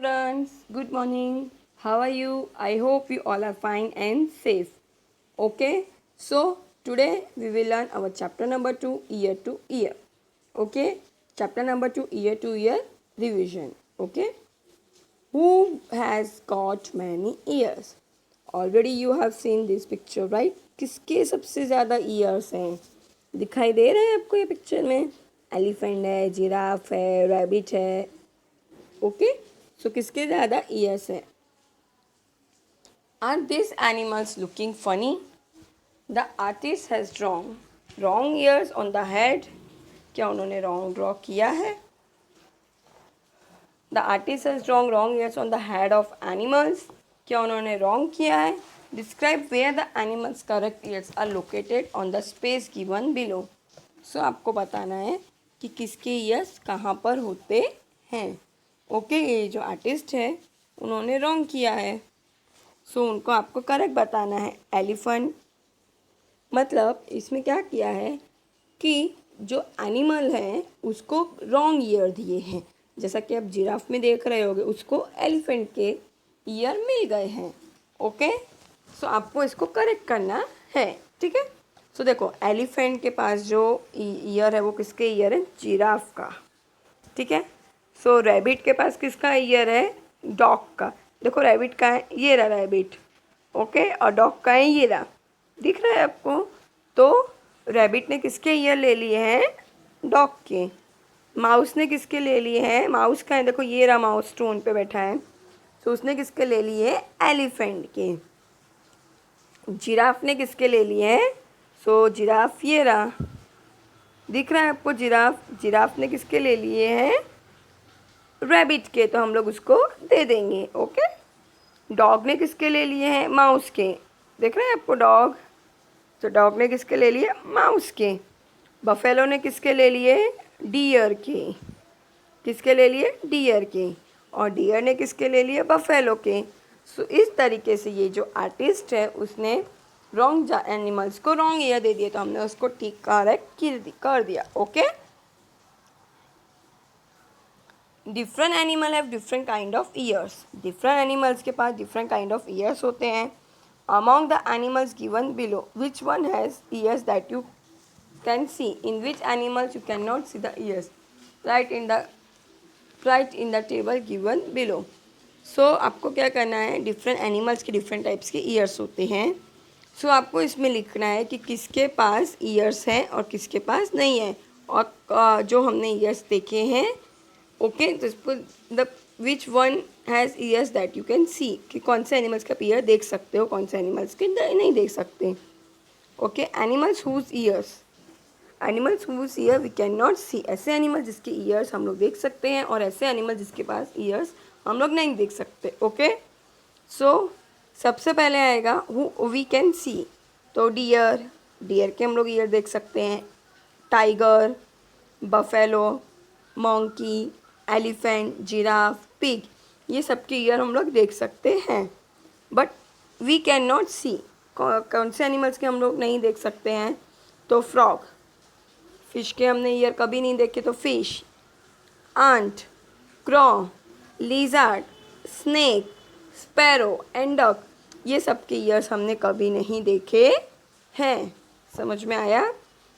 Students, good morning. How are you? I hope you all are fine and safe. Okay, so today we will learn our chapter number 2, year to year. Okay, chapter number 2, year to year revision. Okay, who has got many ears? Already you have seen this picture, right? किसके सबसे ज़्यादा years हैं? दिखाई दे रहे हैं आपको ये picture में? एलिफेंट है, जिराफ है, रैबिट है. ओके, सो किसके ज़्यादा ईयर्स हैं? Are these animals looking funny? The artist has drawn wrong ears on the head. क्या उन्होंने wrong draw किया है? The artist has drawn wrong ears on the head of animals. क्या उन्होंने wrong किया है? Describe where the animals' correct ears are located on the space given below. So आपको बताना है कि किसके ears कहाँ पर होते हैं. ओके, ये जो आर्टिस्ट है उन्होंने रॉन्ग किया है. सो उनको आपको करेक्ट बताना है. एलिफेंट मतलब इसमें क्या किया है कि जो एनिमल है उसको रॉन्ग ईयर दिए हैं. जैसा कि आप जिराफ में देख रहे होगे, उसको एलिफेंट के ईयर मिल गए हैं. ओके, सो आपको इसको करेक्ट करना है. ठीक है, सो देखो एलिफेंट के पास जो ईयर है वो किसके ईयर है? जिराफ का. ठीक है, सो रैबिट के पास किसका ईयर है? डॉग का. देखो रैबिट का है, ये रहा रैबिट. ओके, और डॉग का है ये रहा. दिख रहा है आपको? तो रैबिट ने किसके ईयर ले लिए हैं? डॉग के. माउस ने किसके ले लिए हैं? माउस का है, देखो ये रहा माउस स्टोन पे बैठा है. तो उसने किसके ले लिए? एलिफेंट के. जिराफ ने किसके ले लिए हैं? सो जिराफ ये रहा. दिख रहा है आपको जिराफ? जिराफ ने किसके ले लिए हैं? रैबिट के. तो हम लोग उसको दे देंगे. ओके, डॉग ने किसके ले लिए हैं? माउस के. देख रहे हैं आपको डॉग? तो डॉग ने किसके ले लिए? माउस के. बफेलो ने किसके ले लिए? डियर के. किसके ले लिए? डियर के. और डियर ने किसके ले लिए? बफेलो के. सो इस तरीके से ये जो आर्टिस्ट है उसने रॉन्ग एनिमल्स को रॉन्ग ईयर दे दिए, तो हमने उसको ठीक करेक्ट कर दिया. Okay, different animal have different kind of ears. Different animals के पास डिफरेंट काइंड ऑफ ईयर्स होते हैं. Among the animals given below, which one has ears that you can see? In which animals you can not see the ears? Write in the table given below. So आपको क्या करना है? Different animals के different types के ears होते हैं. सो आपको इसमें लिखना है कि किसके पास ईयर्स हैं और किसके पास नहीं है. और जो हमने ईयर्स देखे हैं, okay, the which one has ears that you can सी, कि कौन से एनिमल्स का ईयर देख सकते हो, कौन से एनिमल्स के नहीं देख सकते. Okay, animals whose ear we can not see. ऐसे एनिमल जिसके ईयर्स हम लोग देख सकते हैं और ऐसे एनिमल जिसके पास ईयर्स हम लोग नहीं देख सकते. ओके, सो सबसे पहले आएगा हु वी कैन सी. तो डियर के हम लोग ईयर देख सकते हैं. Tiger, buffalo, monkey, elephant, giraffe, pig, ये सब के ईयर हम लोग देख सकते हैं. बट वी कैन नॉट सी. कौन से एनिमल्स के हम लोग नहीं देख सकते हैं? तो फ्रॉग. फिश के हमने ईयर कभी नहीं देखे, तो fish. Ant, crow, lizard, snake, sparrow and duck, ये सब के ईयर्स हमने कभी नहीं देखे हैं. समझ में आया?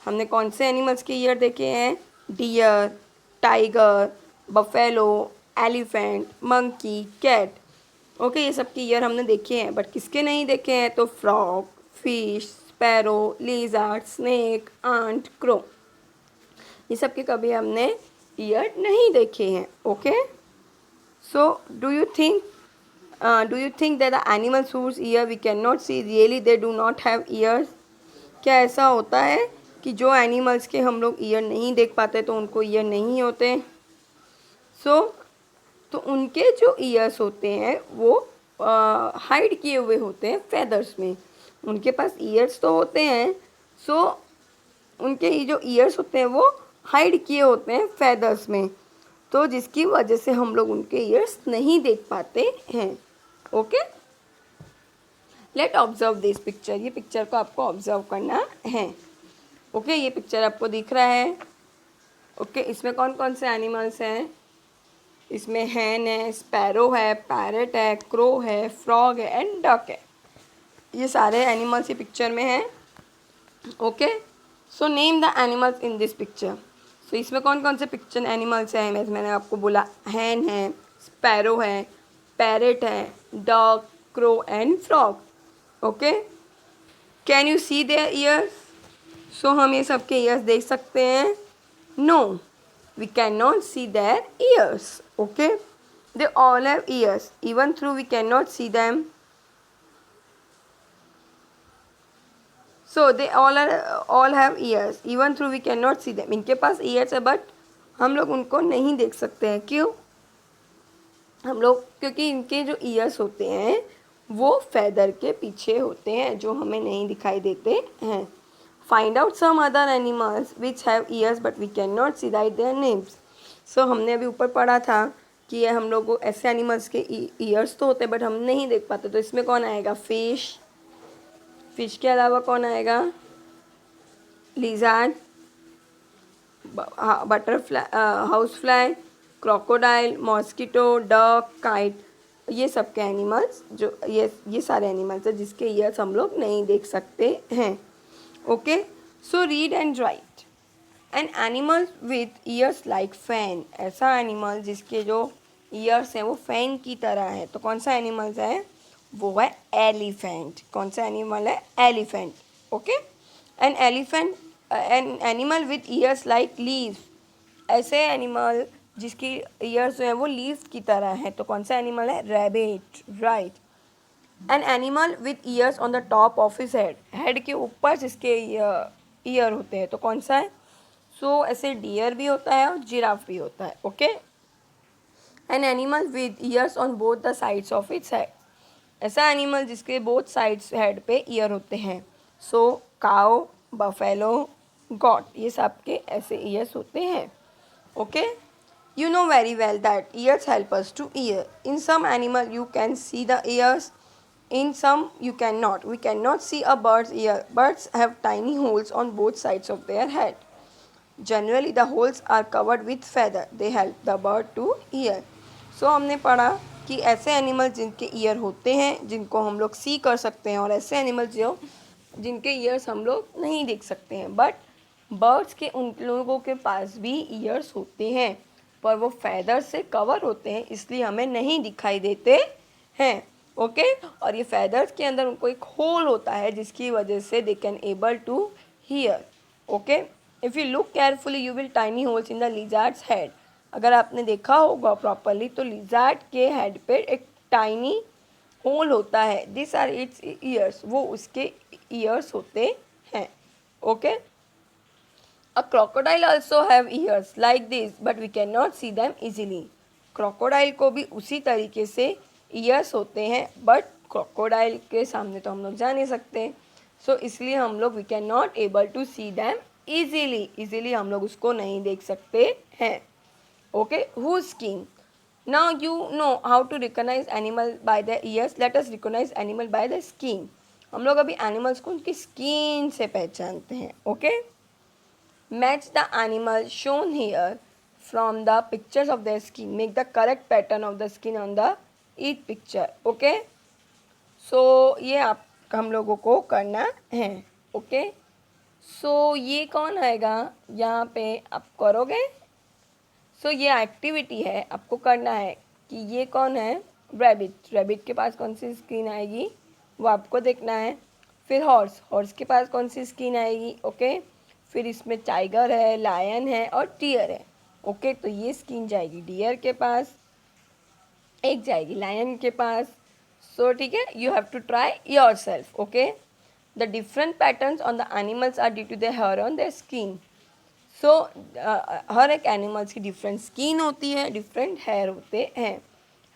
हमने कौन से एनिमल्स के ईयर देखे हैं? Deer, tiger, buffalo, elephant, monkey, cat. Okay, ये सब के ईयर हमने देखे हैं. बट किसके नहीं देखे हैं? तो frog, fish, sparrow, lizard, snake, ant, crow, ये सब के कभी हमने ईयर नहीं देखे हैं. Okay, so do you think that the animals whose ear we cannot see really they do not have ears? क्या ऐसा होता है कि जो एनिमल्स के हम लोग ईयर नहीं देख पाते तो उनको ईयर नहीं होते? तो उनके जो ईयर्स होते हैं वो हाइड किए हुए होते हैं फेदर्स में. उनके पास ईयर्स तो होते हैं, सो उनके जो ईयर्स होते हैं वो हाइड किए होते हैं फेदर्स में, तो जिसकी वजह से हम लोग उनके ईयर्स नहीं देख पाते हैं. Okay, let observe this picture. ये पिक्चर को आपको ऑब्जर्व करना है. ओके, ये पिक्चर आपको दिख रहा है. ओके, इसमें कौन कौन से एनिमल्स हैं? इसमें हैन है, स्पैरो है, पैरट है, क्रो है, फ्रॉग है एंड डक है। ये सारे एनिमल्स ये पिक्चर में हैं। Okay, so name the animals in this picture. So इसमें कौन कौन से पिक्चर एनिमल्स हैं? मैंने आपको बोला हैन है, स्पैरो है, पैरट है, duck, crow and frog. Okay, can you see their ears? So हम ये सब के ईयर्स देख सकते हैं? No, we can not see their ears. Okay, they all have ears even through we can not see them. So they all have ears even through we can not see them. इनके पास years है but हम लोग उनको नहीं देख सकते हैं। क्यों? हम लोग, क्योंकि इनके जो ईयर्स होते हैं वो फेदर के पीछे होते हैं जो हमें नहीं दिखाई देते हैं। Find out some other animals which have ears but we can not see write their names. So हमने अभी ऊपर पढ़ा था कि ये हम लोग को ऐसे एनिमल्स के ईयर्स तो होते हैं बट हम नहीं देख पाते। तो इसमें कौन आएगा? फिश। फिश के अलावा कौन आएगा? Lizard, butterfly, house fly, crocodile, mosquito, duck, kite. ये सब के एनिमल्स जो ये सारे एनिमल्स हैं जिसके ईयर्स हम लोग नहीं देख सकते हैं। Okay, so read and right. An animal with years like fan. ऐसा एनिमल जिसके जो ईयर्स हैं वो फैन की तरह है। तो कौन सा एनिमल्स है? वो है एलिफेंट। कौन सा एनिमल है? Elephant. Okay, an elephant, an animal with years like leaves. ऐसे एनिमल जिसकी ईयर्स जो है वो लीव्स की तरह है। तो कौन सा एनिमल है? Rabbit. Right. An animal with years on the top of his head. Head के ऊपर जिसके ईयर होते हैं। तो कौन सा है? सो ऐसे डियर भी होता है और जिराफ भी होता है। Okay, an animal with years on both the sides of its head. ऐसा एनिमल जिसके बोथ साइड्स हेड पे ईयर होते हैं। सो काउ, बफेलो, गॉट, ये सब के ऐसे ईयर्स होते हैं। Okay, you know very well that ears help us to hear. In some animal you can see the ears, in some you cannot. We cannot see a bird's ear. Birds have tiny holes on both sides of their head. Generally the holes are covered with feather. They help the bird to hear. So हमने पढ़ा कि ऐसे animal जिनके year होते हैं जिनको हम लोग सी कर सकते हैं और ऐसे एनिमल जो जिनके ईयर्स हम लोग नहीं देख सकते हैं। बट बर्ड्स के उन लोगों के पास भी ईयर्स होते हैं पर वो फैदर से कवर होते हैं इसलिए हमें नहीं दिखाई देते हैं। ओके, और ये फैदर्स के अंदर उनको एक होल होता है जिसकी वजह से they can able to hear. Okay, if you look carefully you will tiny holes in the lizard's head. अगर आपने देखा होगा प्रॉपरली तो लिजार्ड के हेड पे एक टाइनी होल होता है। दिस आर इट्स ईयर्स, वो उसके ईयर्स होते हैं। Okay, a crocodile also have ears like this but we cannot see them easily. crocodile को भी उसी तरीके से ears होते हैं but crocodile के सामने तो हम लोग जा नहीं सकते। so इसलिए हम लोग we cannot able to see them easily हम लोग उसको नहीं देख सकते हैं। okay, whose skin? now you know how to recognize animal by their ears. let us recognize animal by the skin. हम लोग अभी animals को उनकी skin से पहचानते हैं। okay, match the animal shown here from the pictures of their skin. Make the correct pattern of the skin on the each picture. Okay, so ये आप हम लोगों को करना है। ओके, सो ये कौन आएगा यहाँ पे? आप करोगे? सो ये एक्टिविटी है, आपको करना है कि ये कौन है? रैबिट। रैबिट के पास कौन सी स्किन आएगी वो आपको देखना है। फिर हॉर्स, हॉर्स के पास कौन सी स्किन आएगी? ओके, फिर इसमें टाइगर है, लायन है और डियर है। ओके, तो ये स्किन जाएगी डियर के पास, एक जाएगी लायन के पास। सो ठीक है, you have to try yourself. Okay, the different patterns on the animals are due to the hair on the skin. So हर एक एनिमल्स की डिफरेंट स्किन होती है, डिफरेंट हेयर होते हैं।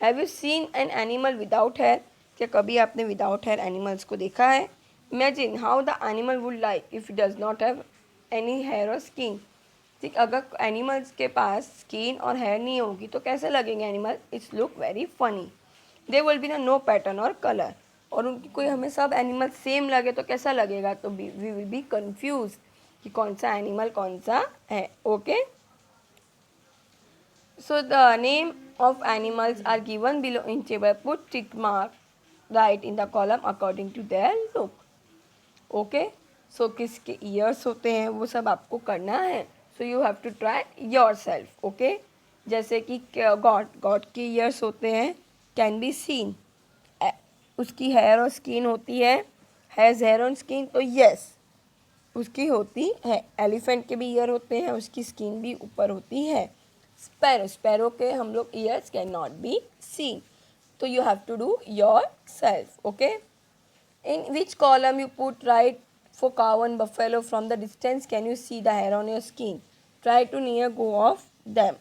Have you seen an animal without hair? क्या कभी आपने विदाउट हेयर एनिमल्स को देखा है? Imagine how the animal would like if it does not have any hair और स्किन। ठीक, अगर एनिमल्स के पास स्किन और हेयर नहीं होगी तो कैसे लगेंगे animal? It's look very funny. They will be no pattern और कलर। और उनकी कोई हमें सब एनिमल सेम लगे तो कैसा लगेगा? तो वी विल बी कन्फ्यूज कि कौन सा एनिमल कौन सा है। Okay, so the name of animals are given below in table. Put tick mark right in the column according to their look. Okay, so किसके ईयर्स होते हैं वो सब आपको करना है. So you have to try yourself. Okay, जैसे कि गॉड के ईयर्स होते हैं, कैन बी सीन. उसकी हेयर और स्किन होती है, हैज़ हेयर ऑन स्किन, तो यस उसकी होती है. एलिफेंट के भी ईयर होते हैं, उसकी स्किन भी ऊपर होती है. स्पैरो के हम लोग ears can not be seen. तो you have to do yourself. Okay, in which column you put right for cow and buffalo? From the distance can you see the hair on your skin? Try to near go of them.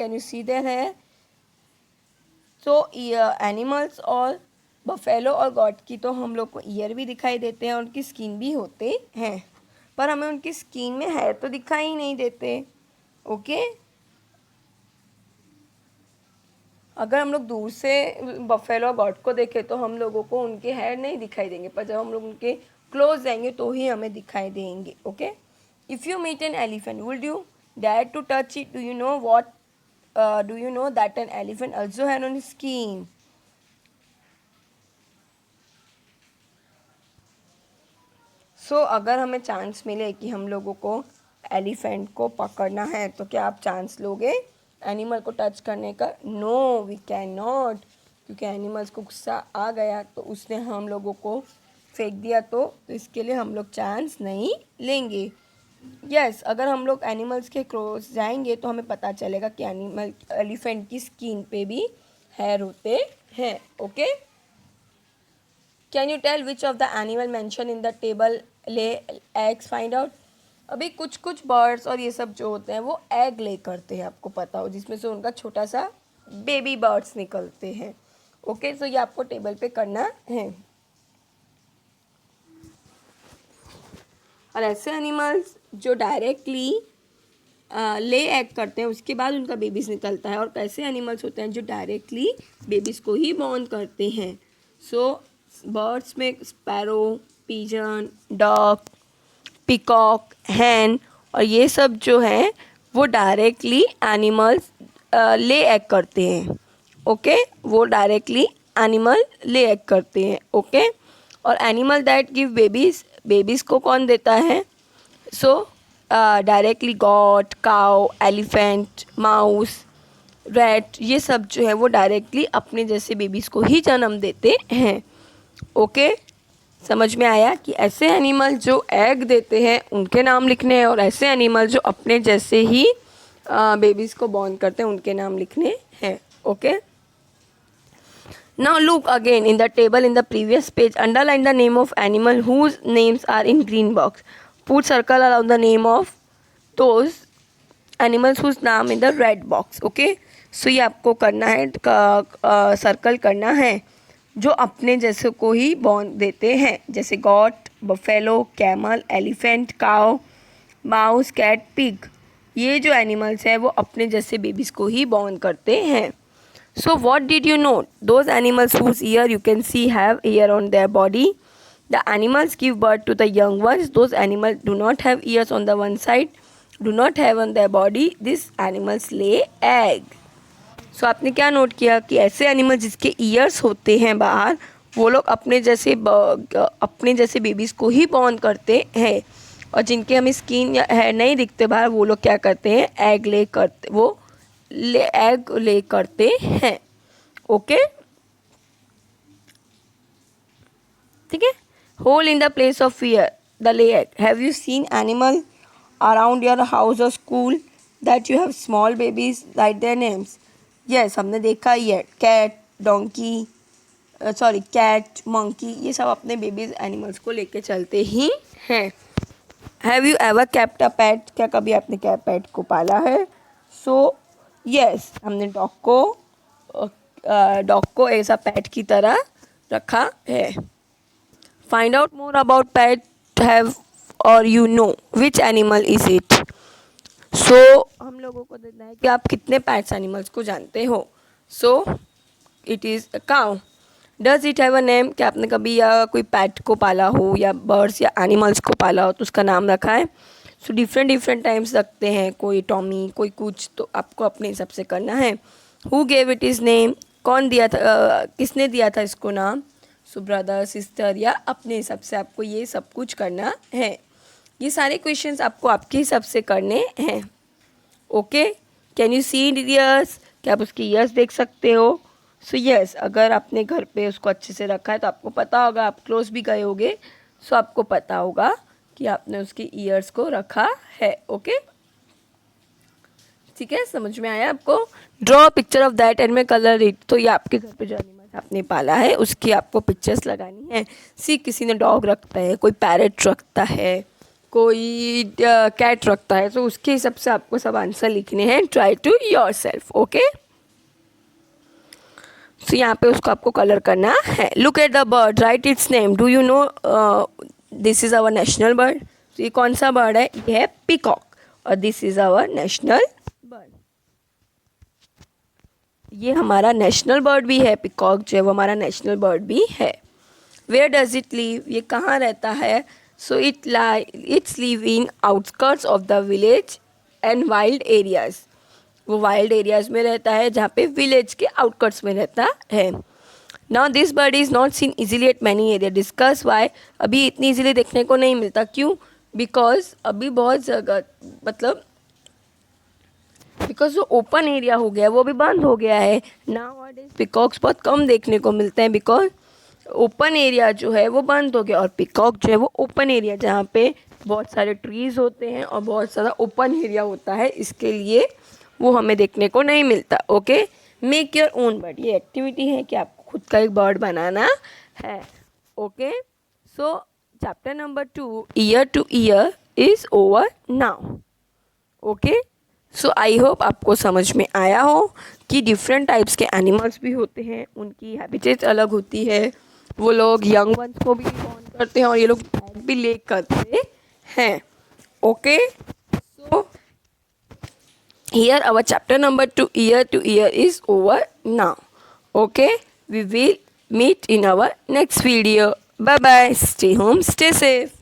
Can you see their hair? So animals और buffalo और got की तो हम लोग को year भी दिखाई देते हैं और उनकी स्किन भी होते हैं, पर हमें उनकी स्किन में हेयर तो दिखाई ही नहीं देते. ओके, अगर हम लोग दूर से बफेलो और गॉट को देखें तो हम लोगों को उनके हेयर नहीं दिखाई देंगे, पर जब हम लोग उनके क्लोज जाएंगे तो ही हमें दिखाई देंगे. Okay, if you meet an elephant would you dare to touch it? Do you know that an elephant also have on skin? So अगर हमें चांस मिले कि हम लोगों को एलिफेंट को पकड़ना है तो क्या आप चांस लोगे एनिमल को टच करने का? नो, वी कैन नॉट, क्योंकि एनिमल्स को गुस्सा आ गया तो उसने हम लोगों को फेंक दिया, तो इसके लिए हम लोग चांस नहीं लेंगे. यस, अगर हम लोग एनिमल्स के क्लोज जाएंगे तो हमें पता चलेगा कि एलिफेंट की स्किन पे भी हेयर होते हैं. Okay, can you tell which of the animal mention in the table lay eggs? Find out. अभी कुछ कुछ बर्ड्स और ये सब जो होते हैं वो एग ले करते हैं, आपको पता हो, जिसमें से उनका छोटा सा बेबी बर्ड्स निकलते हैं. ओके, सो ये आपको टेबल पे करना है. और ऐसे एनिमल्स जो डायरेक्टली ले एग करते हैं उसके बाद उनका बेबीज निकलता है, और ऐसे एनिमल्स होते हैं जो डायरेक्टली बेबीज़ को ही बॉर्न करते हैं. सो बर्ड्स में स्पैरो, पिजन, डक, पिकॉक, हैन और ये सब जो हैं वो डायरेक्टली एनिमल्स ले एग करते हैं. ओके, वो डायरेक्टली एनिमल ले एग करते हैं. ओके, और एनिमल दैट गिव बेबीज़ को कौन देता है? सो directly got, cow, elephant, mouse, rat, ये सब जो है वो डायरेक्टली अपने जैसे बेबीज़ को ही जन्म देते हैं. ओके, समझ में आया कि ऐसे एनिमल जो एग देते हैं उनके नाम लिखने हैं, और ऐसे एनिमल जो अपने जैसे ही बेबीज़ को बॉर्न करते हैं उनके नाम लिखने हैं. Okay, now look again in the table in the previous page. Underline the name of animal whose names are in green box. Put circle around the name of those animals whose नाम in the red box. Okay, so ये आपको करना है, circle करना है जो अपने जैसे को ही बॉर्न देते हैं, जैसे goat, buffalo, camel, elephant, cow, mouse, cat, pig. ये जो एनिमल्स हैं वो अपने जैसे बेबीज़ को ही बॉर्न करते हैं. So what did you know? Those animals whose ear you can see have ear on their body. The animals give birth to the young ones. Those animals do not have ears on the one side, do not have on their body. This animals lay egg. So आपने क्या note किया कि ऐसे animal जिसके years होते हैं बाहर वो लोग अपने जैसे बेबीज़ को ही बॉर्न करते हैं, और जिनके हमें स्किन या हेयर नहीं दिखते बाहर वो लोग क्या करते हैं? एग ले करते हैं. ओके, ठीक है. Hole in the place of ear the lay egg. Have you seen animal around your house और school that you have small babies? Write their names. Yes, हमने देखा ही है. कैट, डोंकी, कैट, मंकी, ये सब अपने babies animals को लेके चलते ही हैं. Have you ever kept a pet? क्या कभी आपने पेट को पाला है? सो यस, हमने डॉग को ऐसा पेट की तरह रखा है. Find out more about pet. Have और you know which animal is it? So हम लोगों को देखना है कि आप कितने पेट्स एनिमल्स को जानते हो. So it is a cow. Does it have a name? क्या आपने कभी या कोई पेट को पाला हो या बर्ड्स या एनिमल्स को पाला हो तो उसका नाम रखा है? सो डिफरेंट डिफरेंट टाइम्स रखते हैं, कोई टॉमी कोई कुछ, तो आपको अपने हिसाब से करना है। Who gave it is name, कौन दिया था, किसने दिया था इसको नाम, सो ब्रदर सिस्टर या अपने हिसाब से आपको ये सब कुछ करना है। ये सारे क्वेश्चंस आपको आपके हिसाब से करने हैं। Okay, can you see ears, क्या आप उसकी ईयर्स देख सकते हो? सो यस, अगर आपने घर पे उसको अच्छे से रखा है तो आपको पता होगा, आप क्लोज भी गए होगे, सो आपको पता होगा कि आपने उसके ईयर्स को रखा है। ओके, ठीक है, समझ में आया आपको? Draw picture of that and में कलर इट, तो ये आपके घर पे जो एनिमल आपने पाला है उसकी आपको पिक्चर्स लगानी है। सी, किसी ने डॉग रखता है, कोई पैरेट रखता है, कोई कैट रखता है, तो उसके हिसाब से आपको सब आंसर लिखने हैं। Try to yourself. Okay, so यहाँ पे उसको आपको कलर करना है। Look at the bird, write its name, do you know this is our national bird. तो ये कौन सा बर्ड है? ये है पीकॉक, और this is our national bird. ये हमारा नेशनल बर्ड भी है, पीकॉक जो है वो हमारा नेशनल बर्ड भी है। वेयर डज इट लिव, ये कहाँ रहता है? So it's live in outskirts of the village and wild areas. वो वाइल्ड एरियाज में रहता है जहाँ पे विलेज के आउटस्कर्ट्स में रहता है। Now this bird is not seen easily eight many area, discuss Y. अभी इतनी इजीली देखने को नहीं मिलता, क्यों? बिकॉज अभी बहुत जगह, मतलब बिकॉज जो ओपन एरिया हो गया वो भी बंद हो गया है। नाउ पिकॉक्स बहुत कम देखने को मिलते हैं, बिकॉज ओपन एरिया जो है वो बंद हो गया, और पिकॉक जो है वो ओपन एरिया जहाँ पे बहुत सारे ट्रीज़ होते हैं और बहुत सारा ओपन एरिया होता है, इसके लिए वो हमें देखने को नहीं मिलता। Okay, make your own bird, ये एक्टिविटी है कि आपको खुद का एक बर्ड बनाना है। Okay, so chapter number 2 year two year is over now. Okay, so I hope आपको समझ में आया हो कि डिफरेंट टाइप्स के एनिमल्स भी होते हैं, उनकी हैबिटेट अलग होती है, वो लोग यंग वंस को भी बॉर्न करते हैं और ये लोग एग भी ले करते हैं। Okay, so here our chapter number 2 year to year is over now. Okay, we will meet in our next video. Bye bye, stay home, stay safe.